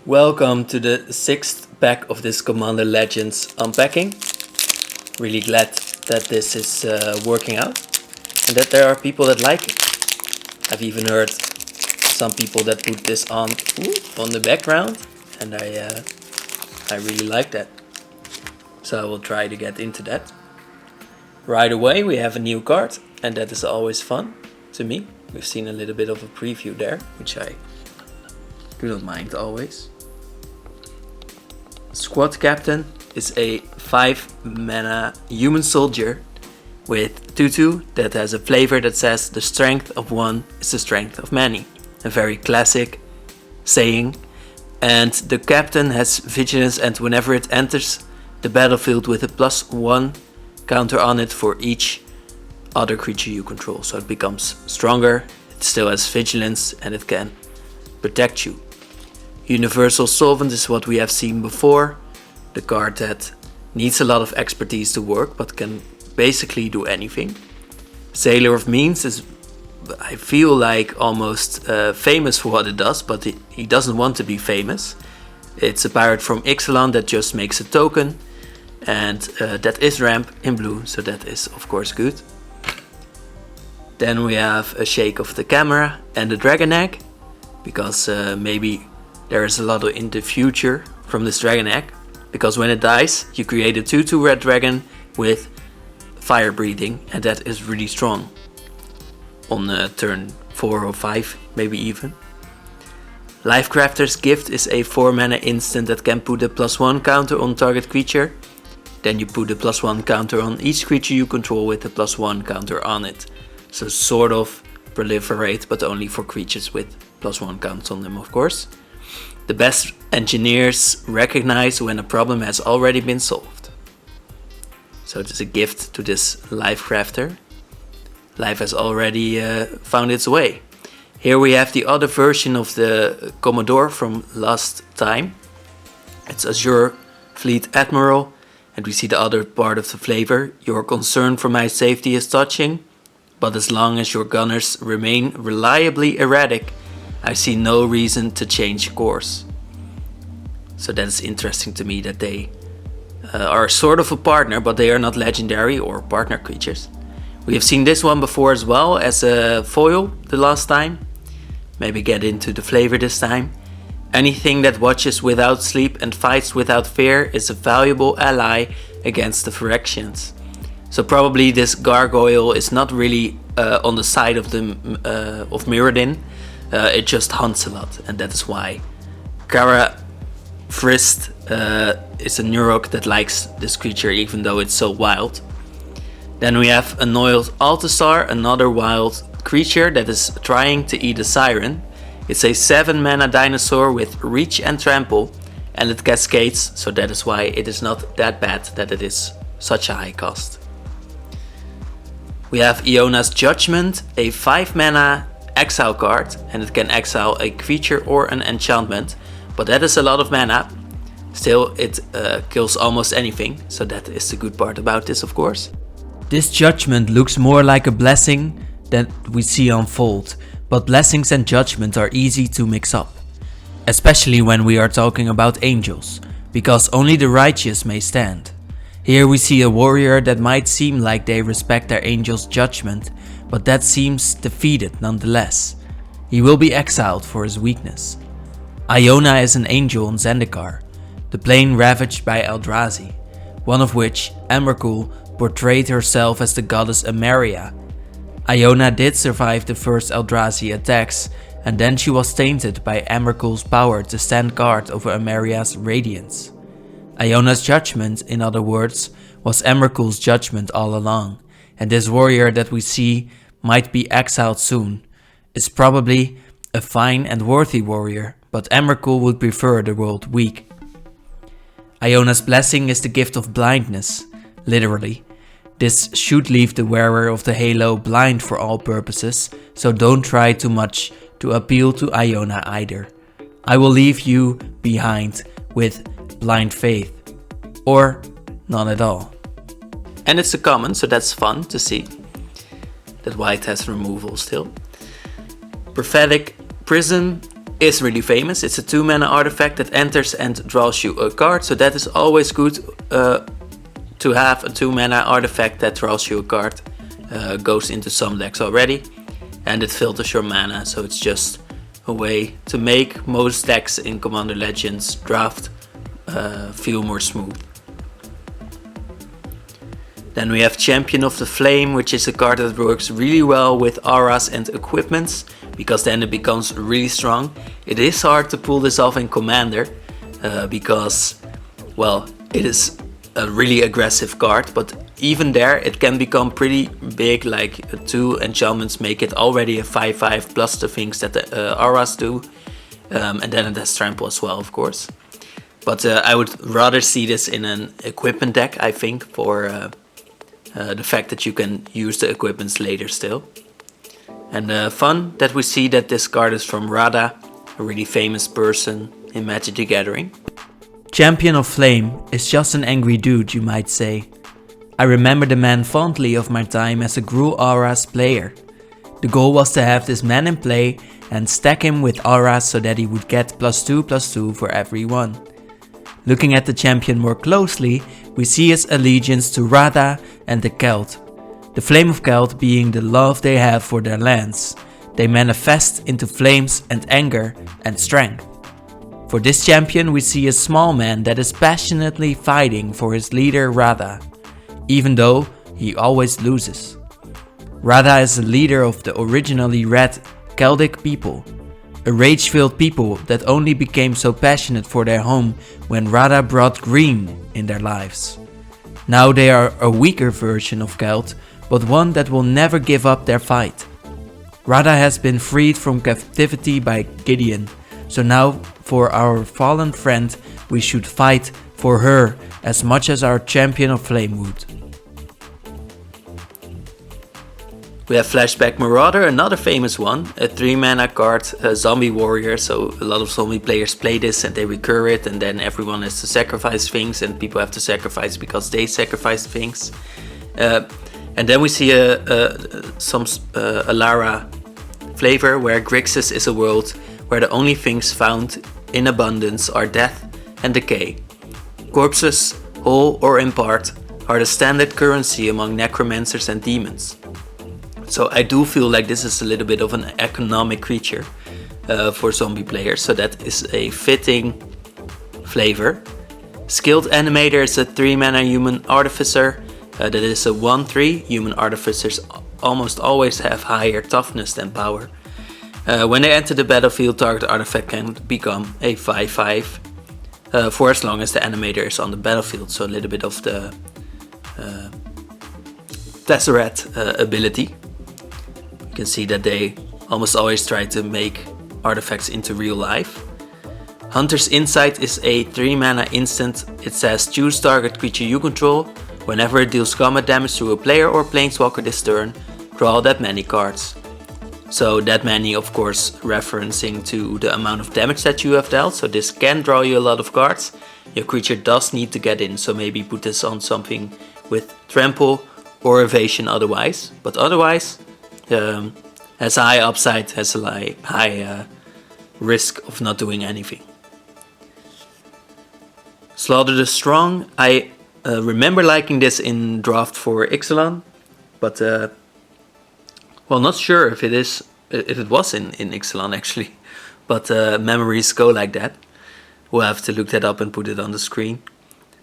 Welcome to the 6th pack of this Commander Legends Unpacking. Really glad that this is working out and that there are people that like it. I've even heard some people that put this on the background, and I really like that. So I will try to get into that. Right away we have a new card, and that is always fun to me. We've seen a little bit of a preview there, which I do not mind always. Squad Captain is a 5 mana human soldier with 2/2 that has a flavor that says the strength of one is the strength of many. A very classic saying. And the captain has vigilance, and whenever it enters the battlefield with a +1 counter on it for each other creature you control. So it becomes stronger, it still has vigilance, and it can protect you. Universal Solvent is what we have seen before. The card that needs a lot of expertise to work, but can basically do anything. Sailor of Means is, I feel like, almost famous for what it does, but he doesn't want to be famous. It's a pirate from Ixalan that just makes a token, and that is ramp in blue, so that is of course good. Then we have a shake of the camera and a dragon egg, because maybe there is a lot in the future from this dragon egg, because when it dies you create a 2/2 red dragon with fire breathing, and that is really strong on turn 4 or 5 maybe even. Lifecrafter's Gift is a 4 mana instant that can put a +1 counter on target creature. Then you put a +1 counter on each creature you control with a +1 counter on it. So sort of proliferate, but only for creatures with +1 counts on them, of course. The best engineers recognize when a problem has already been solved. So it is a gift to this Lifecrafter. Life has already found its way. Here we have the other version of the Commodore from last time. It's Azure Fleet Admiral, and we see the other part of the flavor. Your concern for my safety is touching, but as long as your gunners remain reliably erratic, I see no reason to change course. So that is interesting to me, that they are sort of a partner, but they are not legendary or partner creatures. We have seen this one before as well as a foil the last time. Maybe get into the flavor this time. Anything that watches without sleep and fights without fear is a valuable ally against the Phyrexians. So probably this gargoyle is not really on the side of Mirrodin. It just hunts a lot, and that is why Kara Frist is a Nurok that likes this creature, even though it's so wild. Then we have Annoyed Altasar, another wild creature that is trying to eat a siren. It's a 7 mana dinosaur with reach and trample, and it cascades, so that is why it is not that bad that it is such a high cost. We have Iona's Judgment, a 5 mana exile card, and it can exile a creature or an enchantment, but that is a lot of mana. Still, it kills almost anything, so that is the good part about this, of course. This Judgment looks more like a blessing that we see unfold, but blessings and judgment are easy to mix up, especially when we are talking about angels, because only the righteous may stand. Here we see a warrior that might seem like they respect their angel's judgment, but that seems defeated nonetheless. He will be exiled for his weakness. Iona is an angel on Zendikar, the plane ravaged by Eldrazi, one of which, Emrakul, portrayed herself as the goddess Emeria. Iona did survive the first Eldrazi attacks, and then she was tainted by Emrakul's power to stand guard over Emeria's radiance. Iona's judgment, in other words, was Emrakul's judgment all along, and this warrior that we see might be exiled soon is probably a fine and worthy warrior, but Emrakul would prefer the world weak. Iona's blessing is the gift of blindness, literally. This should leave the wearer of the halo blind for all purposes, so don't try too much to appeal to Iona either. I will leave you behind with blind faith, or none at all. And it's a common, so that's fun to see that white has removal still. Prophetic Prison is really famous. It's a 2 mana artifact that enters and draws you a card, so that is always good to have a 2 mana artifact that draws you a card. Goes into some decks already, and it filters your mana, so it's just a way to make most decks in Commander Legends draft feel more smooth. Then we have Champion of the Flame, which is a card that works really well with auras and equipments, because then it becomes really strong. It is hard to pull this off in Commander, because, well, it is a really aggressive card, but even there it can become pretty big, like 2 enchantments make it already a 5/5 plus the things that the auras do, and then it has trample as well, of course. But I would rather see this in an equipment deck, I think, for the fact that you can use the equipments later still. And fun that we see that this card is from Radha, a really famous person in Magic the Gathering. Champion of Flame is just an angry dude, you might say. I remember the man fondly of my time as a Gruul Auras player. The goal was to have this man in play and stack him with auras so that he would get +2/+2 for every one. Looking at the champion more closely, we see his allegiance to Radha and the Celt. The Flame of Celt being the love they have for their lands. They manifest into flames and anger and strength. For this champion we see a small man that is passionately fighting for his leader Radha, even though he always loses. Radha is the leader of the originally red Celtic people, a rage-filled people that only became so passionate for their home when Radha brought green in their lives. Now they are a weaker version of Celt, but one that will never give up their fight. Radha has been freed from captivity by Gideon, so now for our fallen friend we should fight for her as much as our Champion of Flame would. We have Flashback Marauder, another famous one, a 3 mana card, a zombie warrior, so a lot of zombie players play this and they recur it, and then everyone has to sacrifice things and people have to sacrifice because they sacrifice things. And then we see a Lara flavor where Grixis is a world where the only things found in abundance are death and decay. Corpses, whole or in part, are the standard currency among necromancers and demons. So I do feel like this is a little bit of an economic creature for zombie players, so that is a fitting flavor. Skilled Animator is a 3 mana human artificer. That is a 1/3. Human artificers almost always have higher toughness than power. When they enter the battlefield, target artifact can become a 5/5 for as long as the animator is on the battlefield, so a little bit of the Tezzeret ability. You can see that they almost always try to make artifacts into real life. Hunter's Insight is a 3 mana instant. It says choose target creature you control. Whenever it deals combat damage to a player or planeswalker this turn, draw that many cards. So that many, of course, referencing to the amount of damage that you have dealt. So this can draw you a lot of cards. Your creature does need to get in, so maybe put this on something with trample or evasion otherwise. But otherwise, has a high upside, has a high risk of not doing anything. Slaughter the Strong. I remember liking this in draft for Ixalan, but well, not sure if it was in Ixalan actually, but memories go like that. We'll have to look that up and put it on the screen.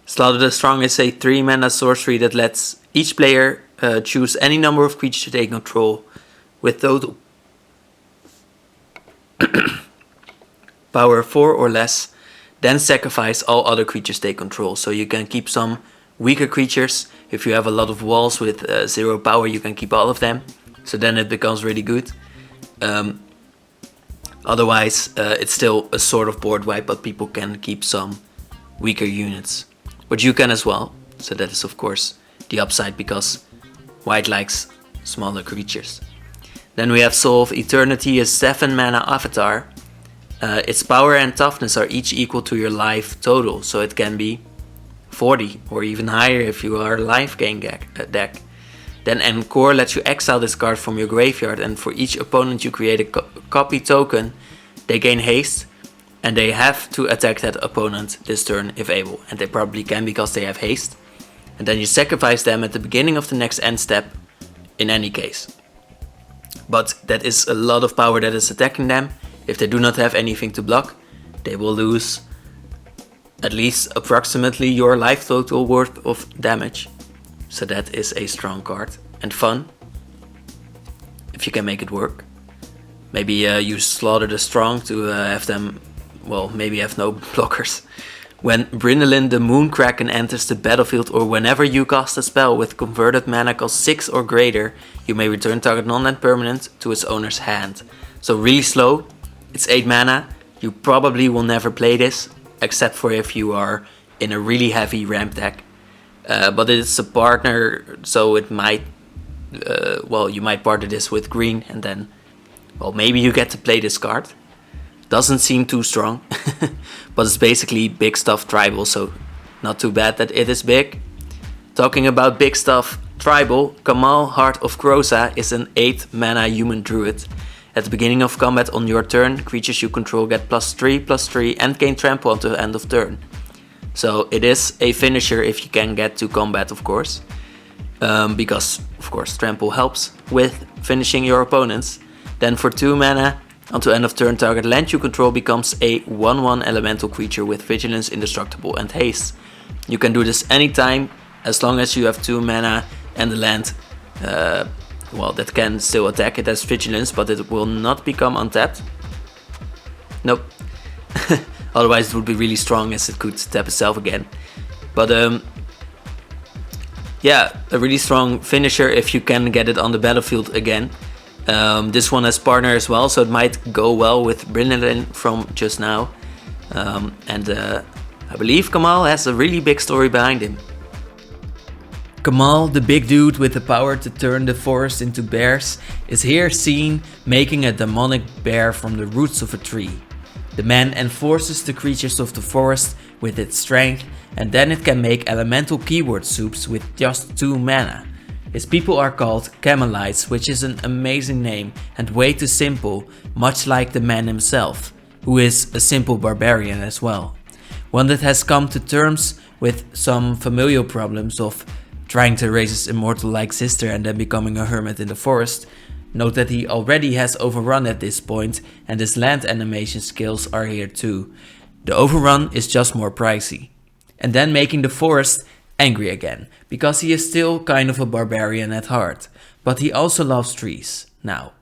Slaughter the Strong is a 3 mana sorcery that lets each player choose any number of creatures they control with total power 4 or less, then sacrifice all other creatures they control. So you can keep some weaker creatures. If you have a lot of walls with 0 power, you can keep all of them. So then it becomes really good. Otherwise, it's still a sort of board wipe, but people can keep some weaker units. But you can as well. So that is of course the upside, because white likes smaller creatures. Then we have Soul of Eternity, a 7 mana avatar. Its power and toughness are each equal to your life total, so it can be 40 or even higher if you are a life gain deck. Then Encore lets you exile this card from your graveyard, and for each opponent you create a copy token they gain haste, and they have to attack that opponent this turn if able, and they probably can because they have haste. And then you sacrifice them at the beginning of the next end step in any case. But that is a lot of power that is attacking them. If they do not have anything to block, they will lose at least approximately your life total worth of damage. So that is a strong card and fun, if you can make it work. Maybe you slaughter the strong to have them, well, maybe have no blockers. When Brynelin the Moonkraken enters the battlefield, or whenever you cast a spell with converted mana cost 6 or greater, you may return target non-land permanent to its owner's hand. So really slow, it's 8 mana, you probably will never play this, except for if you are in a really heavy ramp deck. But it's a partner, so it might, well, you might partner this with green, and then, well, maybe you get to play this card. Doesn't seem too strong, but it's basically big stuff tribal, so not too bad that it is big. Talking about big stuff tribal, Kamal, Heart of Krosa is an 8 mana human druid. At the beginning of combat on your turn, creatures you control get +3/+3 and gain trample until the end of turn. So it is a finisher if you can get to combat, of course. Because, of course, trample helps with finishing your opponents. Then for 2 mana, until end of turn, target land you control becomes a 1/1 elemental creature with vigilance, indestructible and haste. You can do this anytime, as long as you have 2 mana and the land, well, that can still attack. It has vigilance, but it will not become untapped. Nope. Otherwise it would be really strong, as it could tap itself again. But yeah, a really strong finisher if you can get it on the battlefield again. This one has partner as well, so it might go well with Brynelin from just now. And I believe Kamal has a really big story behind him. Kamal, the big dude with the power to turn the forest into bears, is here seen making a demonic bear from the roots of a tree. The man enforces the creatures of the forest with its strength, and then it can make elemental keyword soups with just 2 mana. His people are called Camelites, which is an amazing name and way too simple, much like the man himself, who is a simple barbarian as well. One that has come to terms with some familial problems of trying to raise his immortal-like sister and then becoming a hermit in the forest. Note that he already has overrun at this point, and his land animation skills are here too. The overrun is just more pricey. And then making the forest angry again, because he is still kind of a barbarian at heart, but he also loves trees. Now,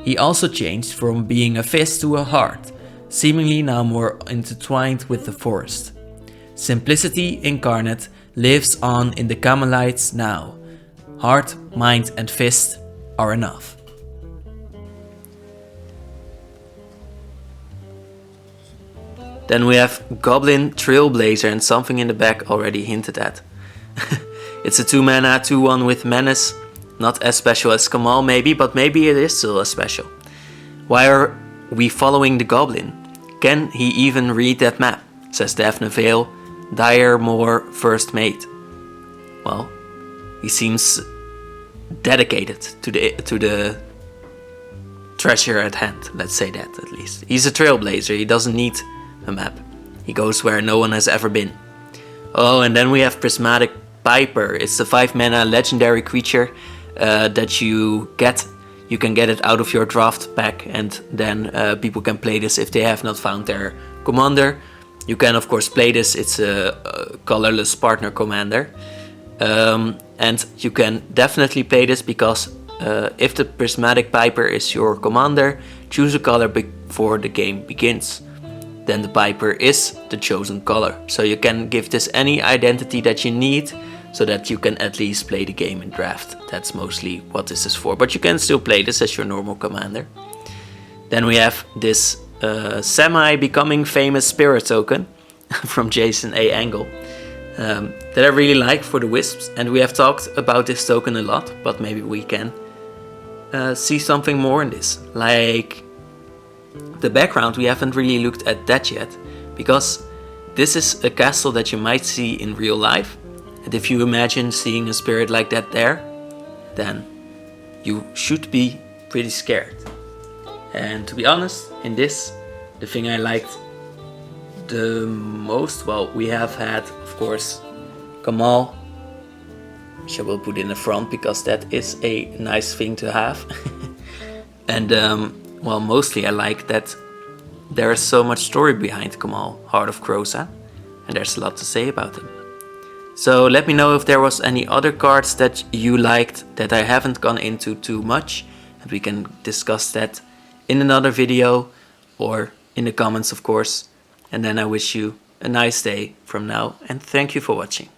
he also changed from being a fist to a heart, seemingly now more intertwined with the forest. Simplicity incarnate lives on in the Camelites now. Heart, mind and fist are enough. Then we have Goblin Trailblazer, and something in the back already hinted at. It's a 2 mana 2/1 with menace. Not as special as Kamal maybe, but maybe it is still as special. Why are we following the Goblin? Can he even read that map? Says Daphne Vale, Dire Moor First Mate. Well, he seems dedicated to the treasure at hand, let's say that at least. He's a trailblazer, he doesn't need a map. He goes where no one has ever been. Oh, and then we have Prismatic Piper. It's a 5 mana legendary creature that you get. You can get it out of your draft pack, and then people can play this if they have not found their commander. You can of course play this, it's a colorless partner commander. And you can definitely play this because if the Prismatic Piper is your commander, choose a color before the game begins. Then the Piper is the chosen color. So you can give this any identity that you need, so that you can at least play the game in draft. That's mostly what this is for, but you can still play this as your normal commander. Then we have this semi-becoming famous spirit token from Jason A. Angle that I really like for the Wisps, and we have talked about this token a lot, but maybe we can see something more in this. Like the background, we haven't really looked at that yet, because this is a castle that you might see in real life, and if you imagine seeing a spirit like that there, then you should be pretty scared. And to be honest, in this the thing I liked the most, well, we have had, of course, Kamal, which I will put in the front because that is a nice thing to have. And well, mostly I like that there is so much story behind Kamal, Heart of Krosa, and there's a lot to say about him. So let me know if there was any other cards that you liked that I haven't gone into too much, and we can discuss that in another video or in the comments, of course. And then I wish you a nice day from now, and thank you for watching.